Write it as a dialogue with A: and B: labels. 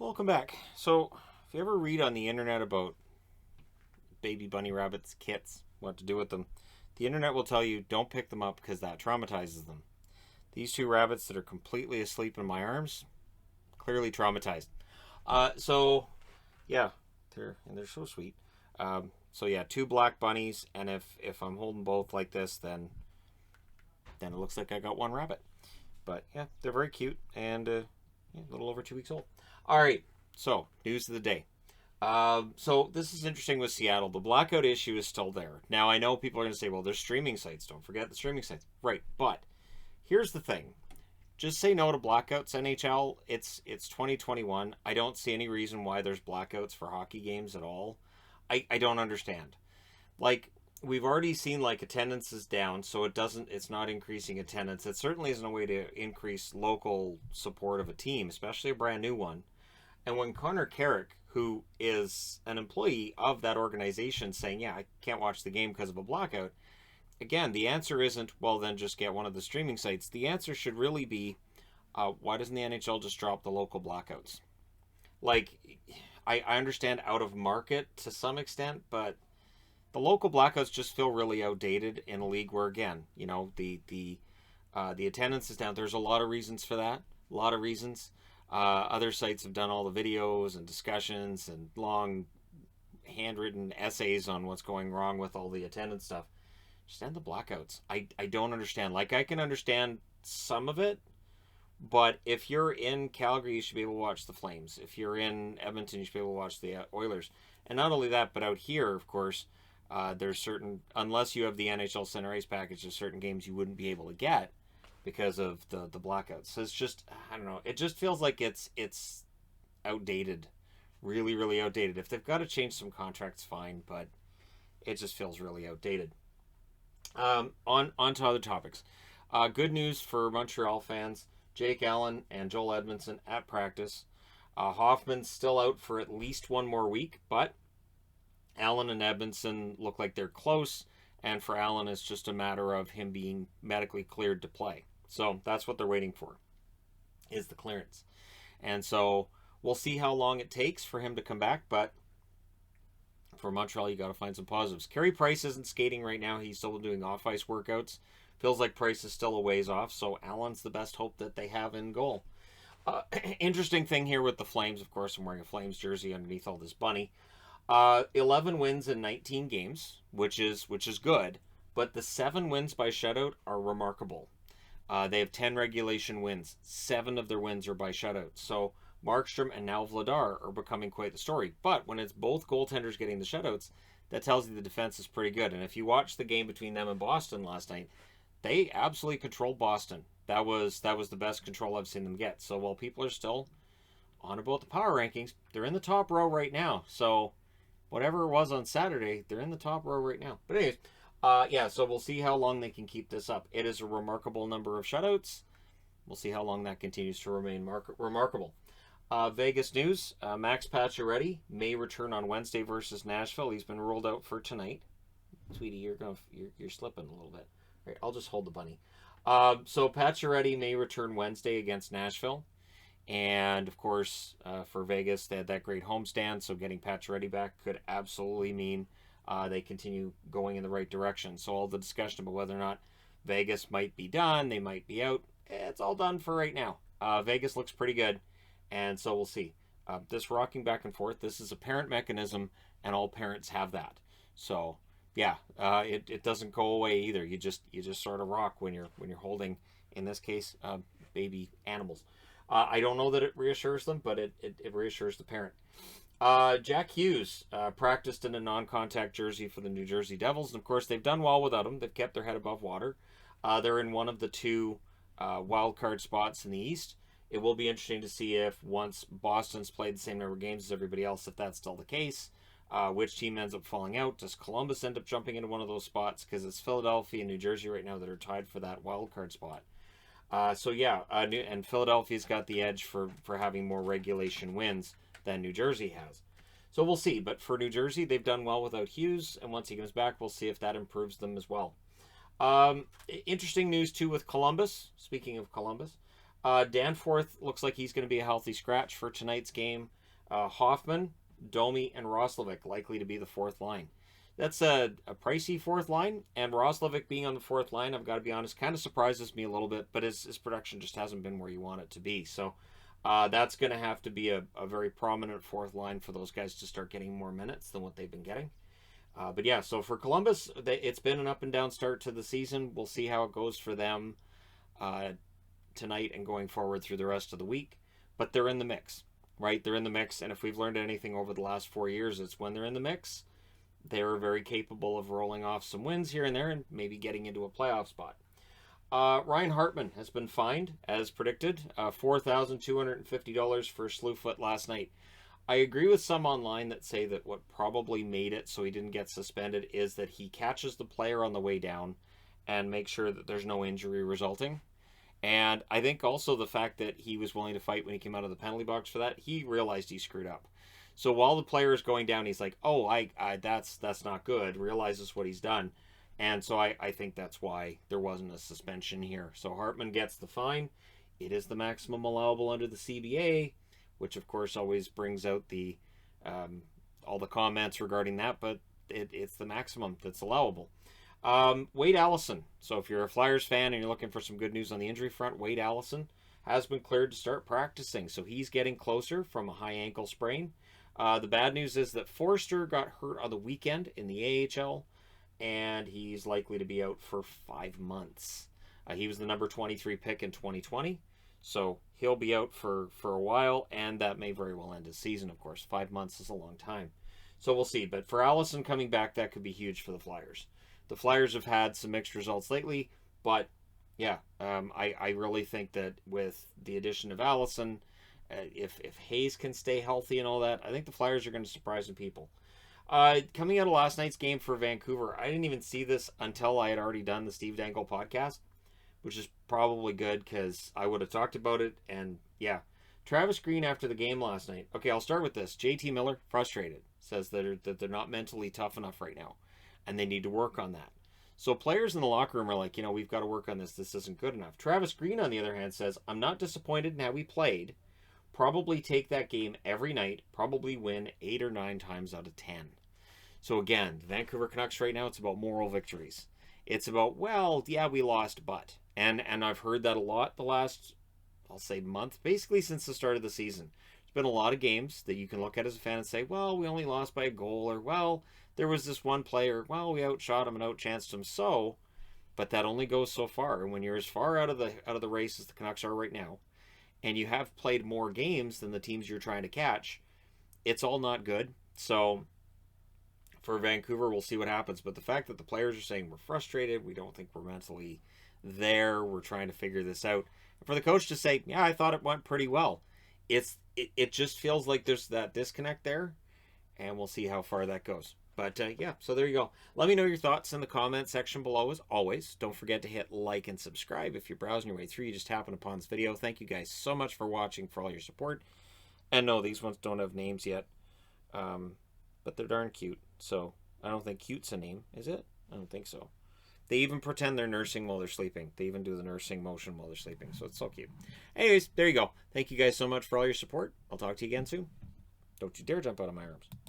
A: Welcome back. So, if you ever read on the internet about baby bunny rabbits, kits, what to do with them, the internet will tell you don't pick them up because that traumatizes them. These two rabbits that are completely asleep in my arms, clearly traumatized. So, yeah, they're so sweet. So yeah, two black bunnies, and if I'm holding both like this, then it looks like I got one rabbit. But yeah, they're very cute and yeah, a little over 2 weeks old. All right, so news of the day. So this is interesting with Seattle. The blackout issue is still there. Now I know people are going to say, well, there's streaming sites. Don't forget the streaming sites. Right, but here's the thing. Just say no to blackouts, NHL. It's 2021. I don't see any reason why there's blackouts for hockey games at all. I don't understand. Like, we've already seen like attendance is down, so it's not increasing attendance. It certainly isn't a way to increase local support of a team, especially a brand new one. And when Connor Carrick, who is an employee of that organization, saying, yeah, I can't watch the game because of a blackout, again, the answer isn't, well, then just get one of the streaming sites. The answer should really be, why doesn't the NHL just drop the local blackouts? Like, I understand out of market to some extent, but the local blackouts just feel really outdated in a league where, again, the attendance is down. There's a lot of reasons for that. A lot of reasons. Other sites have done all the videos and discussions and long handwritten essays on what's going wrong with all the attendance stuff. Just end the blackouts. I don't understand. Like, I can understand some of it, but if you're in Calgary, you should be able to watch the Flames. If you're in Edmonton, you should be able to watch the Oilers. And not only that, but out here, of course, there's certain, unless you have the NHL Center Ice package, there's certain games you wouldn't be able to get because of the blackouts. So it's just, I don't know. It just feels like it's outdated, really, really outdated. If they've got to change some contracts, fine, but it just feels really outdated. On to other topics. Good news for Montreal fans. Jake Allen and Joel Edmondson at practice. Hoffman's still out for at least one more week, but Allen and Edmondson look like they're close, and for Allen, it's just a matter of him being medically cleared to play. So that's what they're waiting for, is the clearance. And so we'll see how long it takes for him to come back, but for Montreal, you got to find some positives. Carey Price isn't skating right now. He's still doing off-ice workouts. Feels like Price is still a ways off, so Allen's the best hope that they have in goal. Interesting thing here with the Flames, of course, I'm wearing a Flames jersey underneath all this bunny. 11 wins in 19 games, which is good, but the 7 wins by shutout are remarkable. They have 10 regulation wins. 7 of their wins are by shutouts. So Markstrom and now Vladar are becoming quite the story. But when it's both goaltenders getting the shutouts, that tells you the defense is pretty good. And if you watch the game between them and Boston last night, they absolutely controlled Boston. That was the best control I've seen them get. So while people are still on about the power rankings, they're in the top row right now. So whatever it was on Saturday, they're in the top row right now. But anyways, yeah, so we'll see how long they can keep this up. It is a remarkable number of shutouts. We'll see how long that continues to remain remarkable. Vegas news, Max Pacioretty may return on Wednesday versus Nashville. He's been ruled out for tonight. Sweetie, you're slipping a little bit. All right, I'll just hold the bunny. So Pacioretty may return Wednesday against Nashville. And, of course, for Vegas, they had that great homestand, so getting Pacioretty back could absolutely mean they continue going in the right direction. So all the discussion about whether or not Vegas might be done, they might be out, it's all done for right now. Vegas looks pretty good, and so we'll see. This rocking back and forth, this is a parent mechanism, and all parents have that. So, yeah, it doesn't go away either. You just sort of rock when you're holding, in this case, baby animals. I don't know that it reassures them, but it reassures the parent. Jack Hughes practiced in a non-contact jersey for the New Jersey Devils, and of course they've done well without him. They've kept their head above water. They're in one of the 2 wild card spots in the East. It will be interesting to see if once Boston's played the same number of games as everybody else, if that's still the case, which team ends up falling out. Does Columbus end up jumping into one of those spots? Because it's Philadelphia and New Jersey right now that are tied for that wild card spot. So yeah, and Philadelphia's got the edge for having more regulation wins than New Jersey has. So we'll see. But for New Jersey, they've done well without Hughes, and once he comes back, we'll see if that improves them as well. Interesting news, too, with Columbus. Speaking of Columbus, Danforth looks like he's going to be a healthy scratch for tonight's game. Hoffman, Domi, and Roslovic likely to be the fourth line. That's a pricey fourth line, and Roslovic being on the fourth line, I've got to be honest, kind of surprises me a little bit, but his production just hasn't been where you want it to be. So that's going to have to be a very prominent fourth line for those guys to start getting more minutes than what they've been getting. But yeah, so for Columbus, it's been an up and down start to the season. We'll see how it goes for them tonight and going forward through the rest of the week. But they're in the mix, right? They're in the mix, and if we've learned anything over the last 4 years, it's when they're in the mix, they're very capable of rolling off some wins here and there and maybe getting into a playoff spot. Ryan Hartman has been fined, as predicted, $4,250 for a slew foot last night. I agree with some online that say that what probably made it so he didn't get suspended is that he catches the player on the way down and makes sure that there's no injury resulting. And I think also the fact that he was willing to fight when he came out of the penalty box for that, he realized he screwed up. So while the player is going down, he's like, "Oh, that's not good." Realizes what he's done, and so I think that's why there wasn't a suspension here. So Hartman gets the fine. It is the maximum allowable under the CBA, which of course always brings out the all the comments regarding that, but it's the maximum that's allowable. Wade Allison. So if you're a Flyers fan and you're looking for some good news on the injury front, Wade Allison has been cleared to start practicing. So he's getting closer from a high ankle sprain. The bad news is that Forster got hurt on the weekend in the AHL, and he's likely to be out for 5 months. He was the number 23 pick in 2020, so he'll be out for a while, and that may very well end his season, of course. 5 months is a long time. So we'll see. But for Allison coming back, that could be huge for the Flyers. The Flyers have had some mixed results lately, but yeah, I really think that with the addition of Allison, if Hayes can stay healthy and all that, I think the Flyers are going to surprise some people. Coming out of last night's game for Vancouver, I didn't even see this until I had already done the Steve Dangle podcast, which is probably good because I would have talked about it. And yeah, Travis Green after the game last night. Okay, I'll start with this. JT Miller, frustrated, says that they're not mentally tough enough right now, and they need to work on that. So players in the locker room are like, we've got to work on this. This isn't good enough. Travis Green, on the other hand, says, I'm not disappointed in how we played. Probably take that game every night. Probably win 8 or 9 times out of 10. So again, the Vancouver Canucks right now, it's about moral victories. It's about, well, yeah, we lost, but. And I've heard that a lot the last, I'll say, month, basically since the start of the season. There's been a lot of games that you can look at as a fan and say, well, we only lost by a goal, or, well, there was this one player, well, we outshot him and outchanced him, so, but that only goes so far. And when you're as far out of the race as the Canucks are right now, and you have played more games than the teams you're trying to catch, it's all not good. So for Vancouver, we'll see what happens. But the fact that the players are saying we're frustrated, we don't think we're mentally there, we're trying to figure this out. And for the coach to say, yeah, I thought it went pretty well, it just feels like there's that disconnect there, and we'll see how far that goes. But yeah, so there you go. Let me know your thoughts in the comment section below as always. Don't forget to hit like and subscribe. If you're browsing your way through, you just happen upon this video. Thank you guys so much for watching, for all your support. And no, these ones don't have names yet, but they're darn cute. So I don't think cute's a name, is it? I don't think so. They even pretend they're nursing while they're sleeping. They even do the nursing motion while they're sleeping, so it's so cute. Anyways, there you go. Thank you guys so much for all your support. I'll talk to you again soon. Don't you dare jump out of my arms.